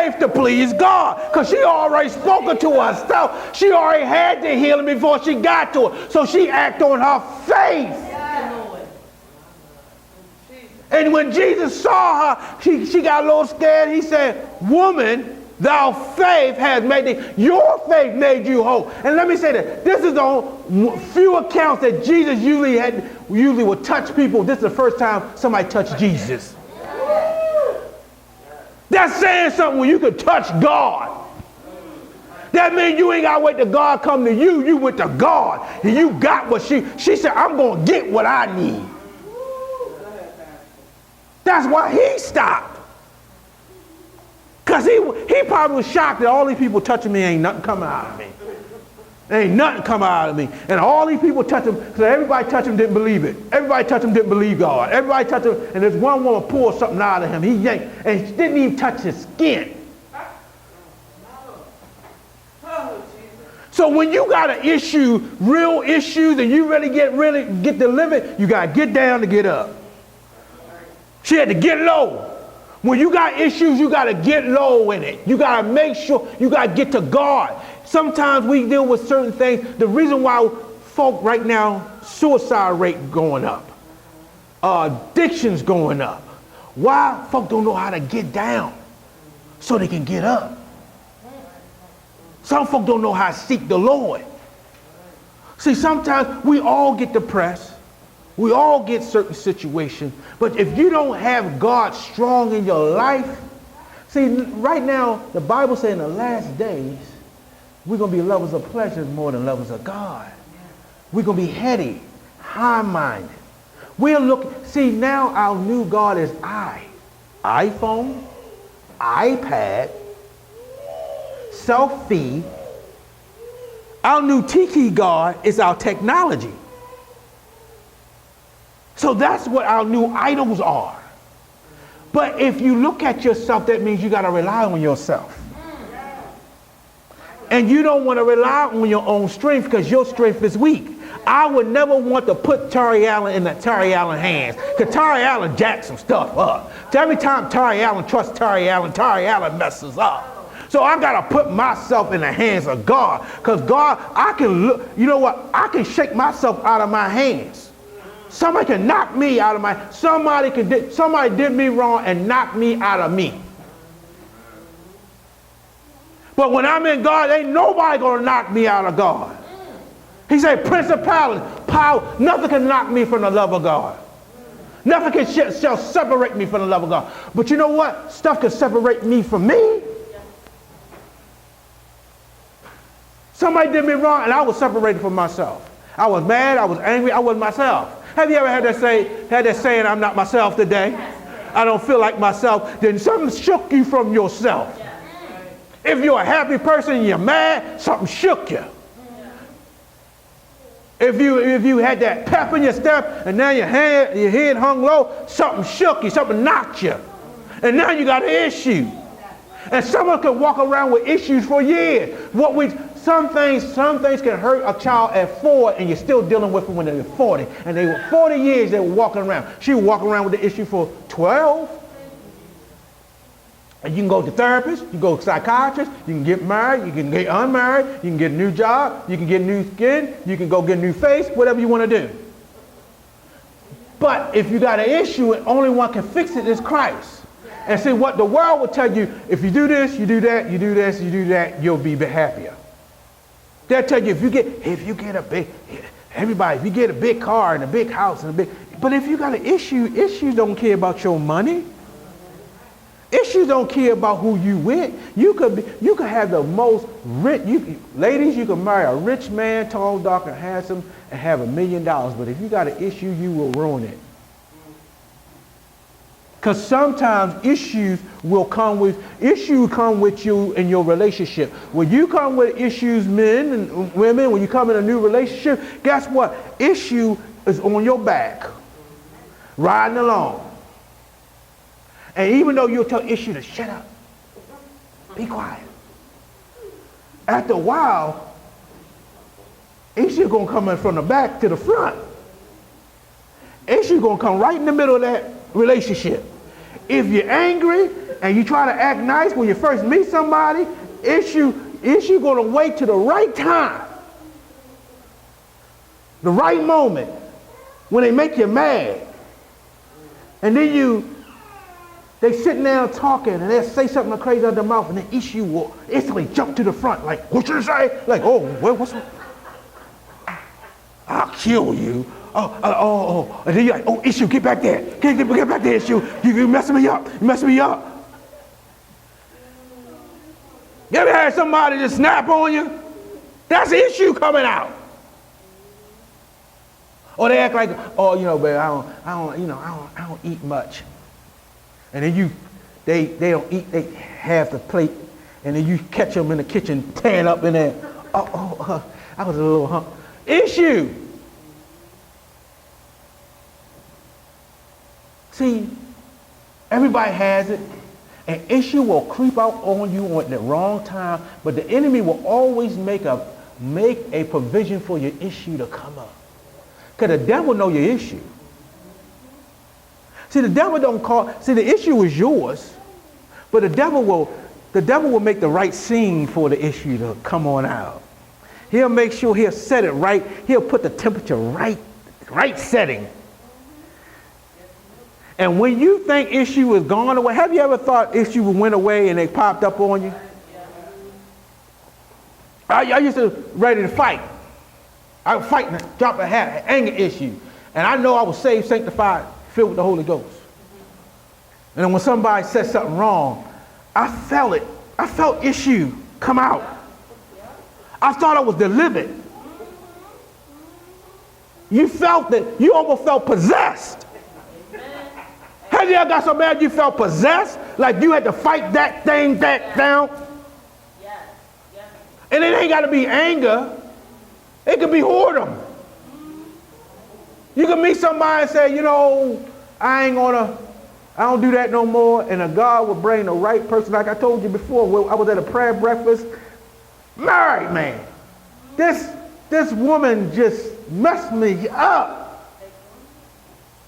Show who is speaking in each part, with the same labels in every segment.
Speaker 1: faith to please God, because she already spoken to herself. She already had the healing before she got to it. So she acted on her faith. And when Jesus saw her, she got a little scared. He said, woman, thy faith has made thee, your faith made you whole. And let me say that this is the few accounts that Jesus usually would touch people. This is the first time somebody touched Jesus. That's saying something when you could touch God. That means you ain't got to wait till God come to you. You went to God. And you got what she said, I'm going to get what I need. That's why he stopped. Because he probably was shocked that all these people touching me, ain't nothing coming out of me. Ain't nothing coming out of me. And all these people touch him, because everybody touched him didn't believe it. Everybody touched him didn't believe God. Everybody touched him, and there's one woman pulled something out of him. He yanked, and she didn't even touch his skin. So when you got an issue, real issues, and you really get delivered, you got to get down to get up. She had to get low. When you got issues, you got to get low in it. You got to make sure you got to get to God. Sometimes we deal with certain things. The reason why folk right now, suicide rate going up, addictions going up. Why? Folk don't know how to get down so they can get up. Some folk don't know how to seek the Lord. See, sometimes we all get depressed. We all get certain situations, but if you don't have God strong in your life, see, right now, the Bible says in the last days, we're going to be lovers of pleasure more than lovers of God. We're going to be heady, high-minded. See, now our new God is iPhone, iPad, selfie. Our new tiki God is our technology. So that's what our new idols are. But if you look at yourself, that means you got to rely on yourself. And you don't want to rely on your own strength because your strength is weak. I would never want to put Tari Allen in the Tari Allen hands, because Tari Allen jacks some stuff up. So every time Tari Allen trusts Tari Allen messes up. So I got to put myself in the hands of God, because God, I can look, you know what? I can shake myself out of my hands. Somebody can knock me out of my, somebody did me wrong and knock me out of me. But when I'm in God, ain't nobody gonna knock me out of God. He said, principality, power, nothing can knock me from the love of God. Nothing shall separate me from the love of God. But you know what? Stuff can separate me from me. Somebody did me wrong and I was separated from myself. I was mad, I was angry, I wasn't myself. Have you ever had that saying, I'm not myself today? I don't feel like myself. Then something shook you from yourself. If you're a happy person and you're mad, something shook you. If you had that pep in your step and now your head hung low, something shook you, something knocked you. And now you got an issue. And someone could walk around with issues for years. Some things can hurt a child at 4 and you're still dealing with them when they're 40. And they were 40 years they were walking around. She was walking around with the issue for 12. And you can go to therapists, you can go to psychiatrists, you can get married, you can get unmarried, you can get a new job, you can get new skin, you can go get a new face, whatever you want to do. But if you got an issue and only one can fix it is Christ. And see, what the world will tell you, if you do this, you do that, you do this, you do that, you'll be happier. They'll tell you if you get a big car and a big house and but if you got an issue, issues don't care about your money. Issues don't care about who you with. You could have the most rich, ladies, you can marry a rich man, tall, dark, and handsome, and have $1 million. But if you got an issue, you will ruin it. Because sometimes issues come with you in your relationship. When you come with issues, men and women, when you come in a new relationship, guess what? Issue is on your back, riding along. And even though you'll tell issue to shut up, be quiet. After a while, issue gonna come in from the back to the front. Issue gonna come right in the middle of that relationship. If you're angry, and you try to act nice when you first meet somebody, issue going to wait to the right time, the right moment, when they make you mad. And then they sitting there talking, and they'll say something crazy out of their mouth, and the issue will instantly jump to the front, like, what should I say? Like, oh, what's I'll kill you. Oh. And then you're like, oh, issue, get back there. Get back there, issue. You messing me up. You messing me up. You ever had somebody just snap on you? That's the issue coming out. Or they act like, oh, babe, I don't eat much. And then they don't eat, they half the plate, and then you catch them in the kitchen tearing up in there. I was a little hump. Issue. See, everybody has it. An issue will creep out on you at the wrong time, but the enemy will always make a provision for your issue to come up. Because the devil know your issue. See, the devil the issue is yours, but the devil will make the right scene for the issue to come on out. He'll make sure he'll set it right. He'll put the temperature right setting. And when you think issue is gone away, have you ever thought issue went away and they popped up on you? I used to ready to fight. I would fight and drop a hat, an anger issue. And I know I was saved, sanctified, filled with the Holy Ghost. And then when somebody said something wrong, I felt it. I felt issue come out. I thought I was delivered. You felt that, you almost felt possessed. Have you ever got so mad you felt possessed? Like you had to fight that thing back down? Yes. And it ain't got to be anger. It could be whoredom. You can meet somebody and say, I don't do that no more. And God will bring the right person. Like I told you before, I was at a prayer breakfast. Married man. This woman just messed me up.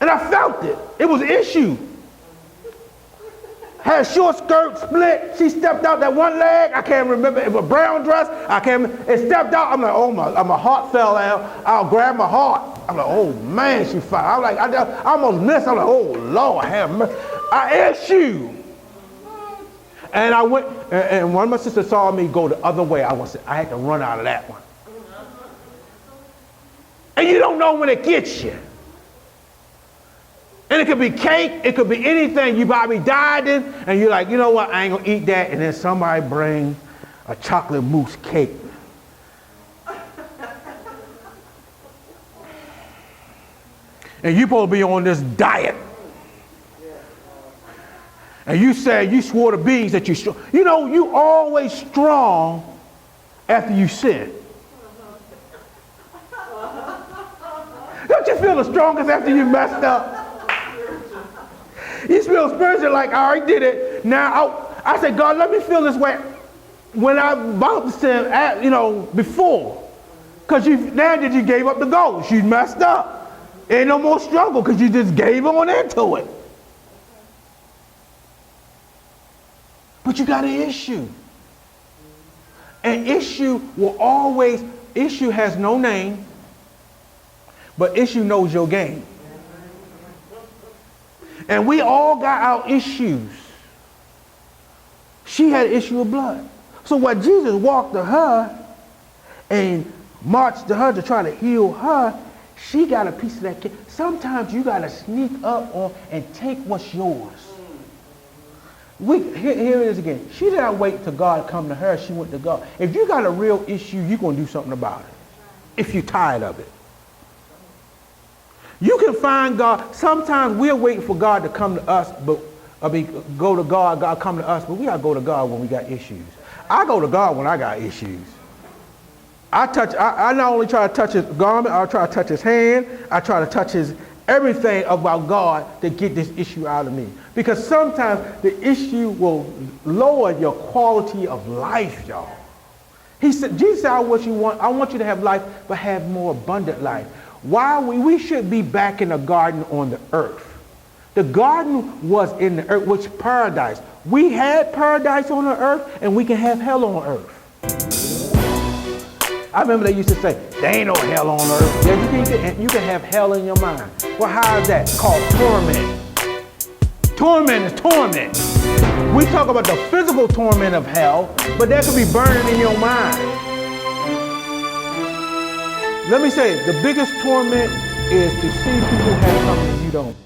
Speaker 1: And I felt it. It was an issue. Had a short skirt, split. She stepped out that one leg. I can't remember. It was a brown dress. I can't remember. It stepped out. I'm like, oh my heart fell out. I'll grab my heart. I'm like, oh man, she fell. I'm like, I almost missed. I'm like, oh Lord, have mercy. I issue. And I went, and one of my sisters saw me go the other way. I had to run out of that one. And you don't know when it gets you. And it could be cake, it could be anything you probably died in, and you're like, you know what, I ain't gonna eat that, and then somebody bring a chocolate mousse cake. And you supposed to be on this diet. And you say, you swore to bees that you're strong. You always strong after you sin. Don't you feel the strongest after you messed up? You feel spiritual like, I already did it. Now, I said, God, let me feel this way when I'm about to sin, before. Because now that you gave up the ghost, you messed up. Ain't no more struggle because you just gave on into it. But you got an issue. An issue issue has no name, but issue knows your game. And we all got our issues. She had an issue of blood. So when Jesus walked to her and marched to her to try to heal her, she got a piece of that cake. Sometimes you got to sneak up on and take what's yours. Here it is again. She didn't wait till God come to her. She went to God. If you got a real issue, you're going to do something about it. If you're tired of it. You can find God. Sometimes we're waiting for God to come to us, go to God, God come to us, but we got to go to God when we got issues. I go to God when I got issues. I not only try to touch his garment, I try to touch his hand, I try to touch everything about God to get this issue out of me. Because sometimes the issue will lower your quality of life, y'all. Jesus said, I want you to have life, but have more abundant life. Why we should be back in the garden on the earth. The garden was in the earth, which paradise. We had paradise on the earth, and we can have hell on earth. I remember they used to say, there ain't no hell on earth. Yeah, you can have hell in your mind. Well, how is that? It's called torment. Torment is torment. We talk about the physical torment of hell, but that could be burning in your mind. Let me say, the biggest torment is to see people have something you don't.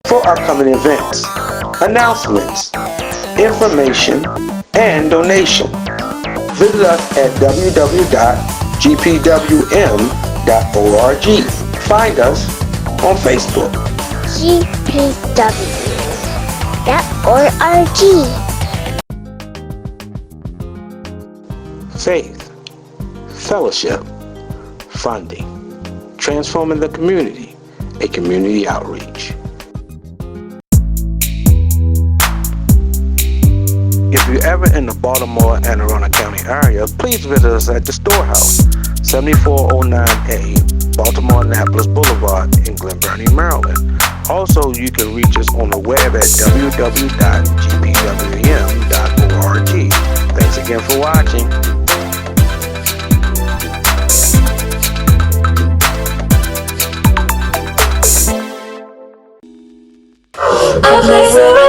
Speaker 2: For upcoming events, announcements, information, and donation, visit us at www.gpwm.org. Find us on Facebook.
Speaker 3: gpw.org.
Speaker 2: Faith, fellowship, funding, transforming the community, a community outreach. If you're ever in the Baltimore and Arundel County area, please visit us at the Storehouse, 7409A, Baltimore Annapolis Boulevard in Glen Burnie, Maryland. Also, you can reach us on the web at www.gpwm.org. Thanks again for watching.
Speaker 4: A place